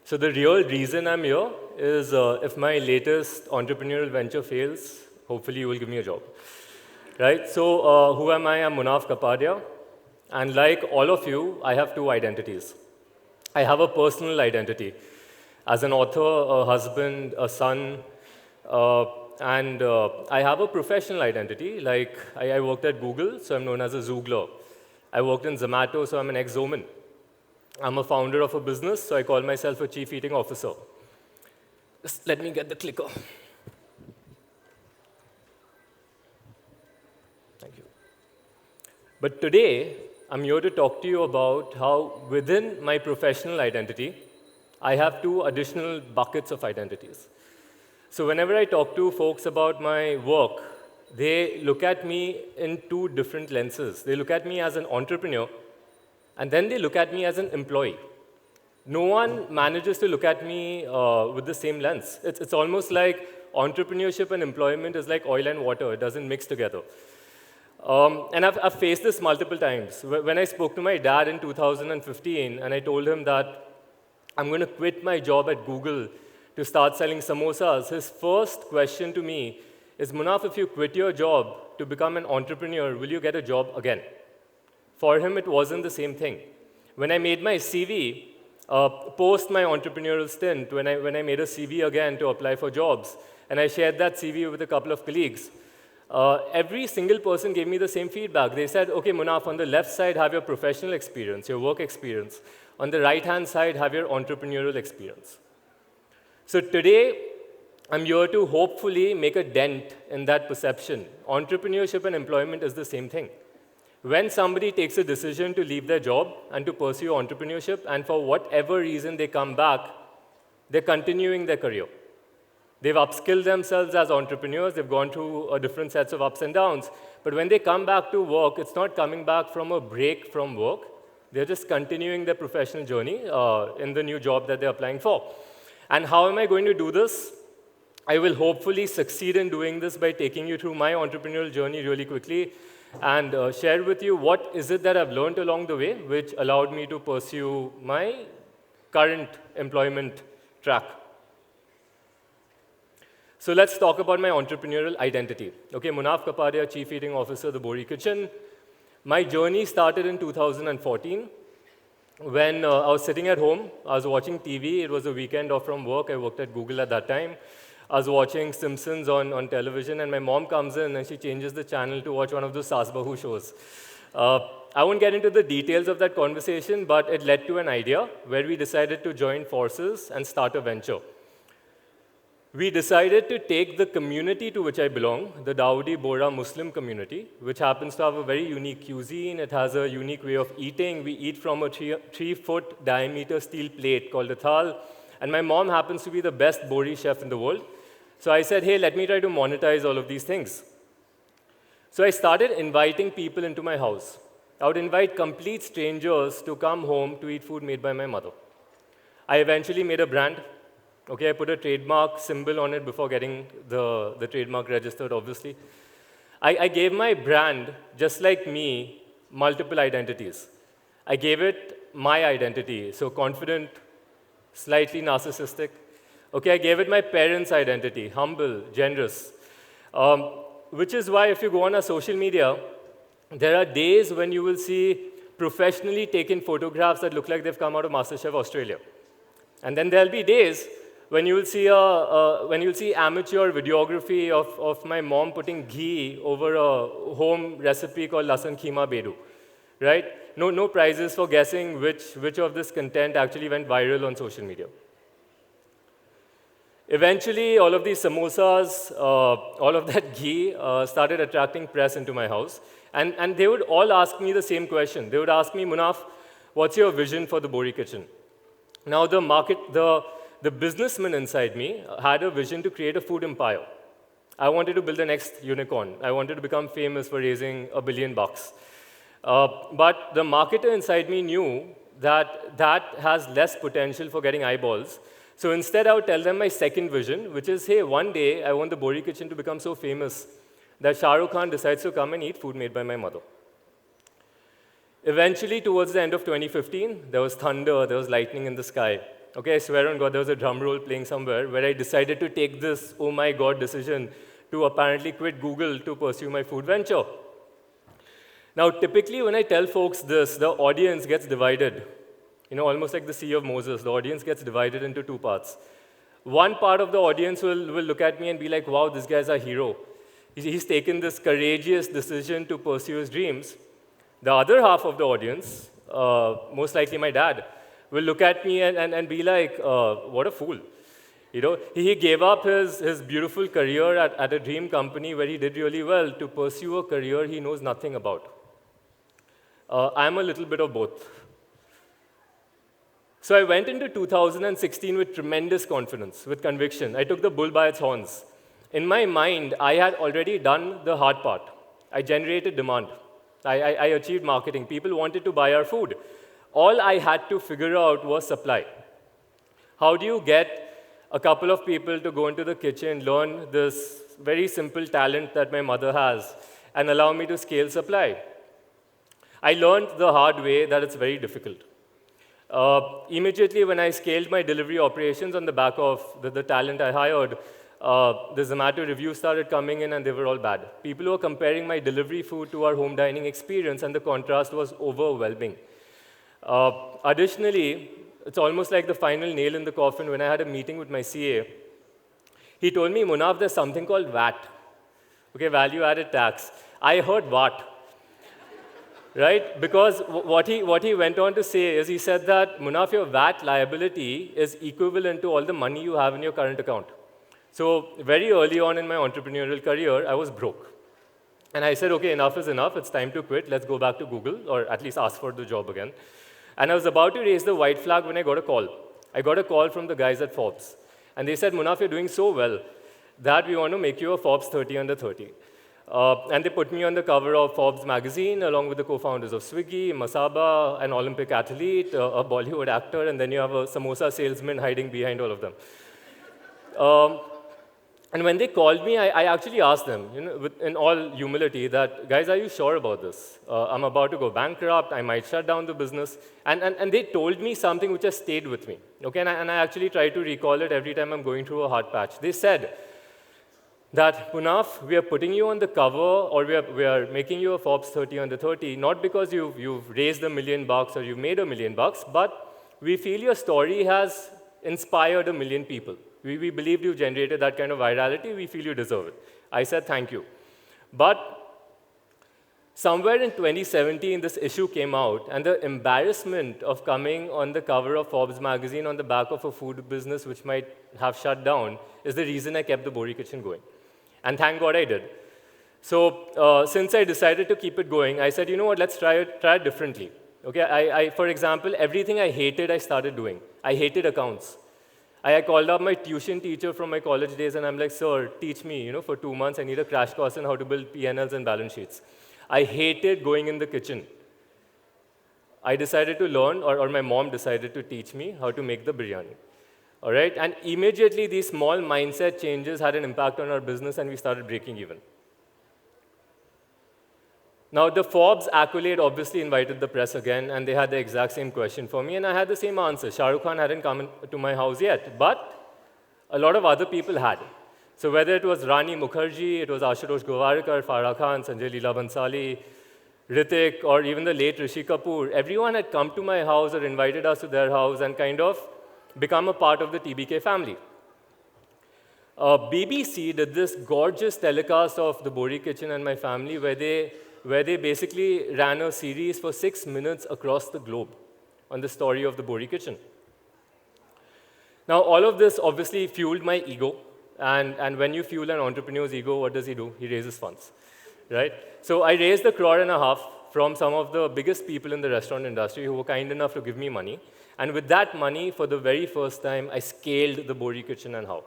So the real reason I'm here is if my latest entrepreneurial venture fails, hopefully you will give me a job. Right? So who am I? I'm Munaf Kapadia. And like all of you, I have two identities. I have a personal identity as an author, a husband, a son, and I have a professional identity. Like I worked at Google, so I'm known as a Zoogler. I worked in Zomato, so I'm an ex-Zoman. I'm a founder of a business, so I call myself a chief eating officer. Just let me get the clicker. Thank you. But today, I'm here to talk to you about how within my professional identity, I have two additional buckets of identities. So whenever I talk to folks about my work, they look at me in two different lenses. They look at me as an entrepreneur, and then they look at me as an employee. No one manages to look at me with the same lens. It's almost like entrepreneurship and employment is like oil and water. It doesn't mix together. And I've faced this multiple times. When I spoke to my dad in 2015, and I told him that I'm going to quit my job at Google to start selling samosas, his first question to me is, Munaf, if you quit your job to become an entrepreneur, will you get a job again? For him, it wasn't the same thing. When I made my CV, post my entrepreneurial stint, when I made a CV again to apply for jobs, and I shared that CV with a couple of colleagues, every single person gave me the same feedback. They said, okay, Munaf, on the left side, have your professional experience, your work experience. On the right-hand side, have your entrepreneurial experience. So today, I'm here to hopefully make a dent in that perception. Entrepreneurship and employment is the same thing. When somebody takes a decision to leave their job and to pursue entrepreneurship, and for whatever reason they come back, they're continuing their career. They've upskilled themselves as entrepreneurs. They've gone through different sets of ups and downs. But when they come back to work, it's not coming back from a break from work. They're just continuing their professional journey in the new job that they're applying for. And how am I going to do this? I will hopefully succeed in doing this by taking you through my entrepreneurial journey really quickly and share with you what is it that I've learned along the way, which allowed me to pursue my current employment track. So let's talk about my entrepreneurial identity. Okay, Munaf Kapadia, Chief Eating Officer, The Bori Kitchen. My journey started in 2014 when I was sitting at home. I was watching TV. It was a weekend off from work. I worked at Google at that time. I was watching Simpsons on television, and my mom comes in, and she changes the channel to watch one of those Saas Bahu shows. I won't get into the details of that conversation, but it led to an idea where we decided to join forces and start a venture. We decided to take the community to which I belong, the Dawoodi Bohra Muslim community, which happens to have a very unique cuisine. It has a unique way of eating. We eat from a 3-foot diameter steel plate called a thal. And my mom happens to be the best Bori chef in the world. So I said, hey, let me try to monetize all of these things. So I started inviting people into my house. I would invite complete strangers to come home to eat food made by my mother. I eventually made a brand. Okay, I put a trademark symbol on it before getting the trademark registered, obviously. I gave my brand, just like me, multiple identities. I gave it my identity, so confident, slightly narcissistic. Okay, I gave it my parents' identity, humble, generous. Which is why if you go on our social media, there are days when you will see professionally taken photographs that look like they've come out of MasterChef Australia. And then there'll be days when you will see amateur videography of my mom putting ghee over a home recipe called lasan keema bedu, right? No prizes for guessing which of this content actually went viral on social media. Eventually, all of these samosas, all of that ghee started attracting press into my house. And they would all ask me the same question. They would ask me, Munaf, what's your vision for the Bori Kitchen? Now, the businessman inside me had a vision to create a food empire. I wanted to build the next unicorn. I wanted to become famous for raising $1 billion. But the marketer inside me knew that that has less potential for getting eyeballs. So instead, I would tell them my second vision, which is, hey, one day, I want the Bori Kitchen to become so famous that Shah Rukh Khan decides to come and eat food made by my mother. Eventually, towards the end of 2015, there was thunder, there was lightning in the sky. Okay, I swear on God, there was a drum roll playing somewhere where I decided to take this, oh my God, decision to apparently quit Google to pursue my food venture. Now, typically, when I tell folks this, the audience gets divided. Almost like the Sea of Moses, the audience gets divided into two parts. One part of the audience will look at me and be like, wow, this guy's a hero. He's taken this courageous decision to pursue his dreams. The other half of the audience, most likely my dad, will look at me and be like, what a fool. He gave up his beautiful career at a dream company where he did really well to pursue a career he knows nothing about. I'm a little bit of both. So I went into 2016 with tremendous confidence, with conviction. I took the bull by its horns. In my mind, I had already done the hard part. I generated demand. I achieved marketing. People wanted to buy our food. All I had to figure out was supply. How do you get a couple of people to go into the kitchen, learn this very simple talent that my mother has, and allow me to scale supply? I learned the hard way that it's very difficult. Immediately when I scaled my delivery operations on the back of the talent I hired, the Zomato reviews started coming in and they were all bad. People were comparing my delivery food to our home dining experience and the contrast was overwhelming. Additionally, it's almost like the final nail in the coffin when I had a meeting with my CA. He told me, Munaf, there's something called VAT, okay, value-added tax. I heard VAT. Right? Because what he went on to say is he said that, Munaf, your VAT liability is equivalent to all the money you have in your current account. So very early on in my entrepreneurial career, I was broke. And I said, okay, enough is enough. It's time to quit. Let's go back to Google, or at least ask for the job again. And I was about to raise the white flag when I got a call. I got a call from the guys at Forbes. And they said, Munaf, you're doing so well that we want to make you a Forbes 30 under 30. And they put me on the cover of Forbes magazine, along with the co-founders of Swiggy, Masaba, an Olympic athlete, a Bollywood actor, and then you have a samosa salesman hiding behind all of them. And when they called me, I actually asked them, in all humility, that, guys, are you sure about this? I'm about to go bankrupt. I might shut down the business. And they told me something which has stayed with me. Okay? And I actually try to recall it every time I'm going through a hard patch. They said that, Munaf, we are putting you on the cover, or we are making you a Forbes 30 under 30, not because you've raised $1 million or you've made $1 million, but we feel your story has inspired 1 million people. We believe you generated that kind of virality. We feel you deserve it. I said, thank you. But somewhere in 2017, this issue came out, and the embarrassment of coming on the cover of Forbes magazine on the back of a food business which might have shut down is the reason I kept the Bori Kitchen going. And thank God I did. So since I decided to keep it going, I said, you know what, let's try it differently. Okay, for example, everything I hated, I started doing. I hated accounts. I called up my tuition teacher from my college days, and I'm like, sir, teach me, for 2 months, I need a crash course on how to build P&Ls and balance sheets. I hated going in the kitchen. I decided to learn, or my mom decided to teach me how to make the biryani. All right? And immediately, these small mindset changes had an impact on our business, and we started breaking even. Now, the Forbes accolade obviously invited the press again, and they had the exact same question for me, and I had the same answer. Shah Rukh Khan hadn't come to my house yet, but a lot of other people had. So whether it was Rani Mukherjee, it was Ashutosh Gowarkar, Farah Khan, Sanjay Leela Bhansali, Hrithik, or even the late Rishi Kapoor, everyone had come to my house or invited us to their house and kind of become a part of the TBK family. BBC did this gorgeous telecast of the Bori Kitchen and my family where they basically ran a series for 6 minutes across the globe on the story of the Bori Kitchen. Now, all of this obviously fueled my ego. And when you fuel an entrepreneur's ego, what does he do? He raises funds, right? So I raised $1.5 crore from some of the biggest people in the restaurant industry who were kind enough to give me money. And with that money, for the very first time, I scaled the Bori Kitchen and how.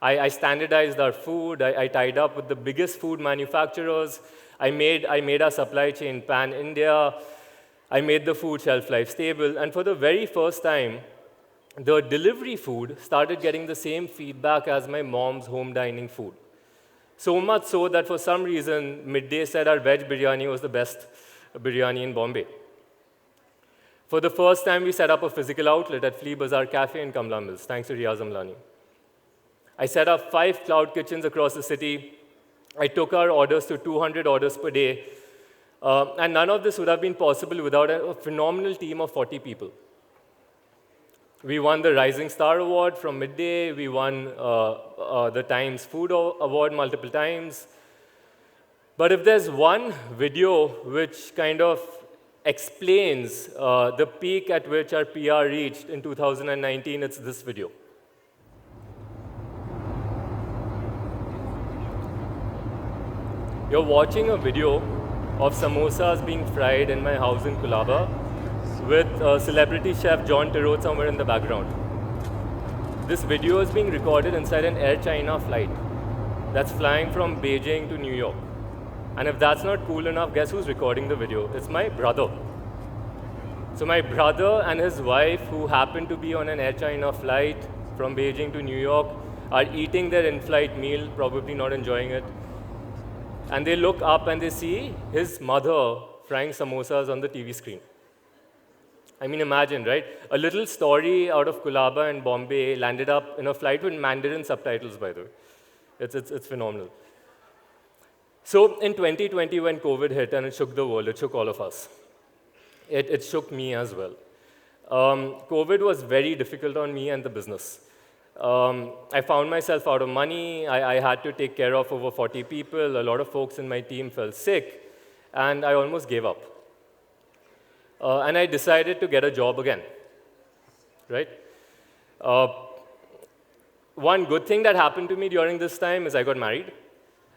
I standardized our food. I tied up with the biggest food manufacturers. I made our supply chain pan-India. I made the food shelf life stable. And for the very first time, the delivery food started getting the same feedback as my mom's home dining food. So much so that for some reason, Midday said our veg biryani was the best biryani in Bombay. For the first time, we set up a physical outlet at Flea Bazaar Cafe in Kamla Mills, thanks to Riaz Amlani. I set up 5 cloud kitchens across the city. I took our orders to 200 orders per day. And none of this would have been possible without a phenomenal team of 40 people. We won the Rising Star Award from Midday. We won the Times Food Award multiple times. But if there's one video which kind of explains the peak at which our PR reached in 2019, it's this video. You're watching a video of samosas being fried in my house in Kulaba with celebrity chef John Tirot somewhere in the background. This video is being recorded inside an Air China flight that's flying from Beijing to New York. And if that's not cool enough, guess who's recording the video? It's my brother. So my brother and his wife, who happened to be on an Air China flight from Beijing to New York, are eating their in-flight meal, probably not enjoying it. And they look up and they see his mother frying samosas on the TV screen. I mean, imagine, right? A little story out of Kulaba and Bombay landed up in a flight with Mandarin subtitles, by the way. It's phenomenal. So in 2020, when COVID hit and it shook the world, it shook all of us. It shook me as well. COVID was very difficult on me and the business. I found myself out of money. I had to take care of over 40 people. A lot of folks in my team fell sick, and I almost gave up. And I decided to get a job again, right? One good thing that happened to me during this time is I got married.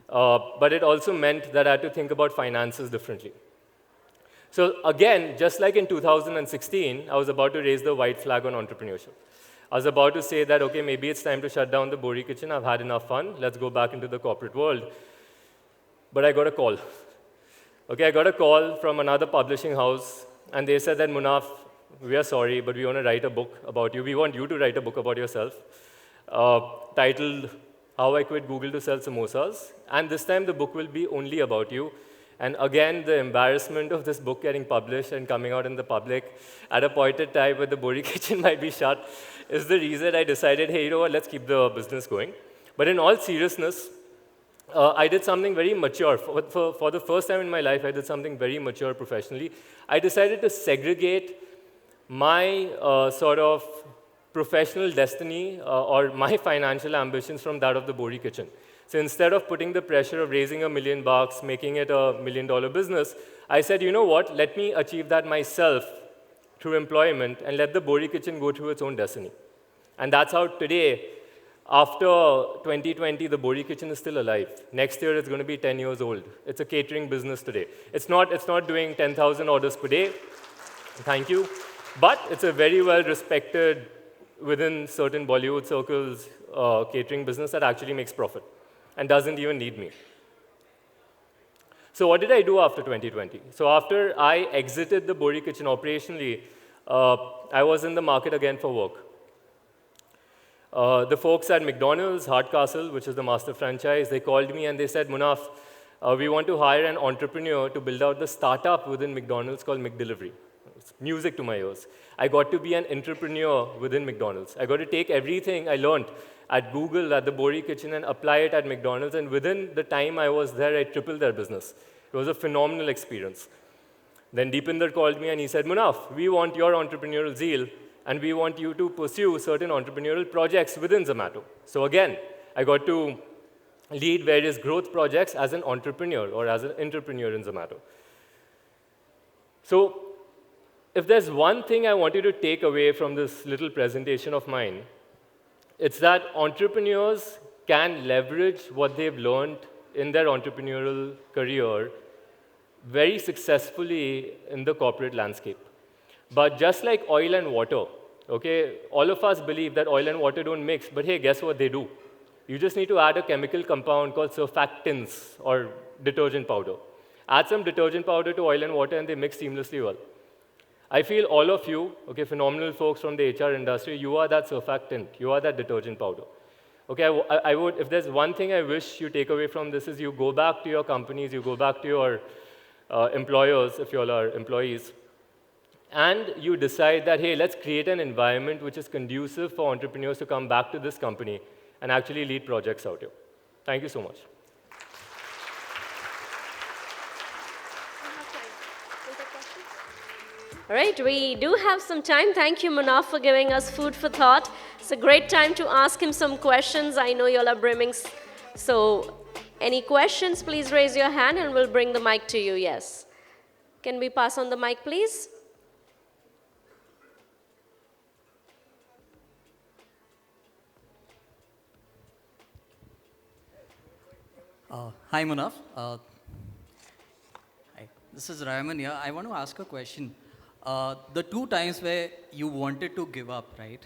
But it also meant that I had to think about finances differently. So again, just like in 2016, I was about to raise the white flag on entrepreneurship. I was about to say that, okay, maybe it's time to shut down the Bori kitchen. I've had enough fun. Let's go back into the corporate world. But I got a call. Okay, I got a call from another publishing house, and they said that, Munaf, we are sorry, but we want to write a book about you. We want you to write a book about yourself, titled How I Quit Google to Sell Samosas. And this time, the book will be only about you. And again, the embarrassment of this book getting published and coming out in the public at a point in time where the Bori kitchen might be shut is the reason I decided, hey, you know what, let's keep the business going. But in all seriousness, I did something very mature. For the first time in my life, I did something very mature professionally. I decided to segregate my sort of professional destiny or my financial ambitions from that of the Bori kitchen. So instead of putting the pressure of raising $1 million, making it $1 million business, I said, you know what, let me achieve that myself through employment and let the Bori kitchen go through its own destiny. And that's how today, after 2020, the Bori kitchen is still alive. Next year, it's going to be 10 years old. It's a catering business today. It's not doing 10,000 orders per day. Thank you. But it's a very well-respected, within certain Bollywood circles, catering business that actually makes profit and doesn't even need me. So what did I do after 2020? So after I exited the Bori kitchen operationally, I was in the market again for work. The folks at McDonald's, Hardcastle, which is the master franchise, they called me and they said, Munaf, we want to hire an entrepreneur to build out the startup within McDonald's called McDelivery. It's music to my ears. I got to be an entrepreneur within McDonald's. I got to take everything I learned at Google, at the Bori kitchen, and apply it at McDonald's. And within the time I was there, I tripled their business. It was a phenomenal experience. Then Deepinder called me and he said, Munaf, we want your entrepreneurial zeal, and we want you to pursue certain entrepreneurial projects within Zomato. So again, I got to lead various growth projects as an entrepreneur or as an entrepreneur in Zomato. So if there's one thing I want you to take away from this little presentation of mine, it's that entrepreneurs can leverage what they've learned in their entrepreneurial career very successfully in the corporate landscape. But just like oil and water, okay, all of us believe that oil and water don't mix, but hey, guess what they do? You just need to add a chemical compound called surfactants or detergent powder. Add some detergent powder to oil and water and they mix seamlessly well. I feel all of you, okay, phenomenal folks from the HR industry, you are that surfactant, you are that detergent powder. Okay, I would, if there's one thing I wish you take away from this is you go back to your companies, you go back to your employers, if you all are employees, and you decide that, hey, let's create an environment which is conducive for entrepreneurs to come back to this company and actually lead projects out here. Thank you so much. All right, we do have some time. Thank you, Munaf, for giving us food for thought. It's a great time to ask him some questions. I know you all are brimming. So, any questions, please raise your hand and we'll bring the mic to you. Yes. Can we pass on the mic, please? Hi, Munaf. Hi. This is Raman here. I want to ask a question. The 2 times where you wanted to give up, right?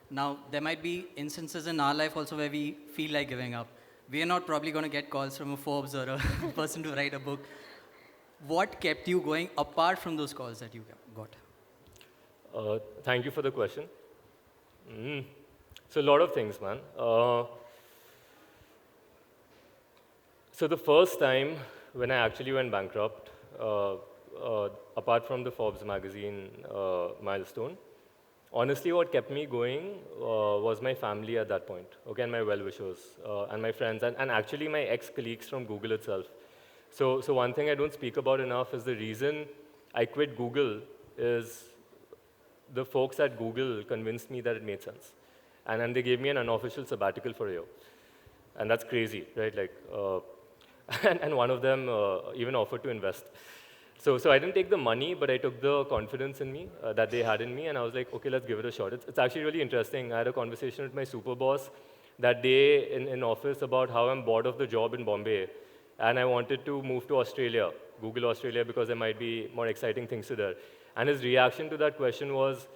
Now, there might be instances in our life also where we feel like giving up. We are not probably going to get calls from a Forbes or a person to write a book. What kept you going apart from those calls that you got? Thank you for the question. So a lot of things, man. So the first time when I actually went bankrupt, apart from the Forbes magazine milestone, honestly what kept me going was my family at that point, okay, and my well-wishers, and my friends, and actually my ex-colleagues from Google itself. So one thing I don't speak about enough is the reason I quit Google is the folks at Google convinced me that it made sense. And then they gave me an unofficial sabbatical for a year. And that's crazy, right? Like, and one of them even offered to invest. So I didn't take the money, but I took the confidence in me that they had in me, and I was like, okay, let's give it a shot. It's actually really interesting. I had a conversation with my super boss that day in office about how I'm bored of the job in Bombay, and I wanted to move to Australia, Google Australia, because there might be more exciting things to there. And his reaction to that question was,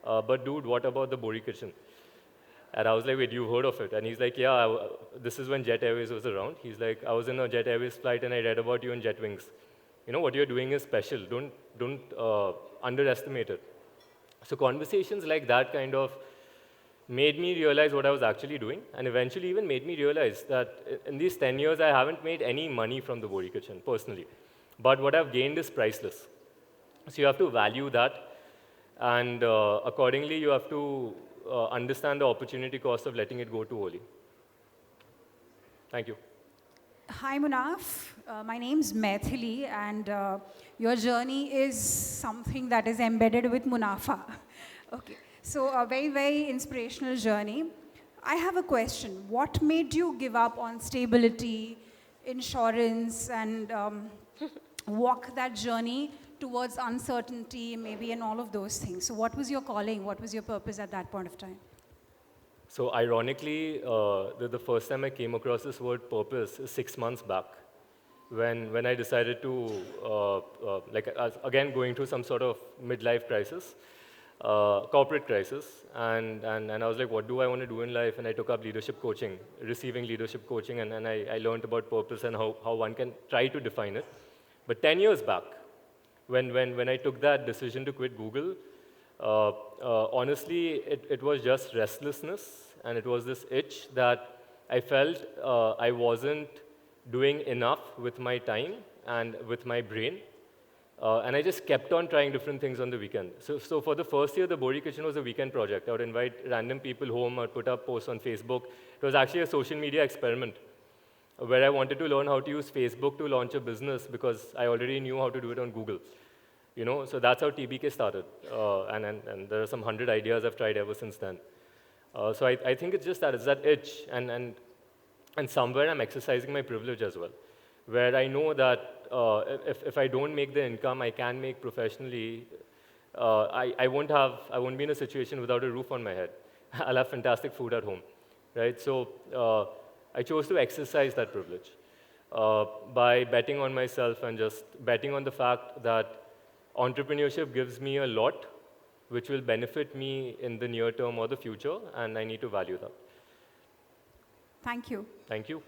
but dude, what about the Bori kitchen? And I was like, wait, you've heard of it? And he's like, yeah, this is when Jet Airways was around. He's like, I was in a Jet Airways flight and I read about you in Jet Wings. You know, what you're doing is special. Don't underestimate it. So conversations like that kind of made me realize what I was actually doing, and eventually even made me realize that in these 10 years, I haven't made any money from the Bori kitchen, personally. But what I've gained is priceless. So you have to value that, and accordingly, you have to understand the opportunity cost of letting it go too early. Thank you. Hi, Munaf. My name's Maithili, and your journey is something that is embedded with Munafa. Okay, so a very, very inspirational journey. I have a question. What made you give up on stability, insurance, and walk that journey towards uncertainty, maybe, and all of those things? So what was your calling? What was your purpose at that point of time? So ironically, the first time I came across this word purpose is 6 months back, when I decided to, again, going through some sort of midlife crisis, corporate crisis, and I was like, what do I want to do in life? And I took up leadership coaching, receiving leadership coaching, and I learned about purpose and how one can try to define it. But 10 years back, when I took that decision to quit Google, honestly, it was just restlessness, and it was this itch that I felt I wasn't doing enough with my time and with my brain. And I just kept on trying different things on the weekend. So for the first year, the Bori Kitchen was a weekend project. I would invite random people home or put up posts on Facebook. It was actually a social media experiment where I wanted to learn how to use Facebook to launch a business because I already knew how to do it on Google. You know, so that's how TBK started. And there are some 100 ideas I've tried ever since then. So I think it's just that, it's that itch. And somewhere I'm exercising my privilege as well, where I know that if I don't make the income I can make professionally, I won't be in a situation without a roof on my head. I'll have fantastic food at home, right? So I chose to exercise that privilege by betting on myself and just betting on the fact that entrepreneurship gives me a lot which will benefit me in the near term or the future, and I need to value that. Thank you. Thank you.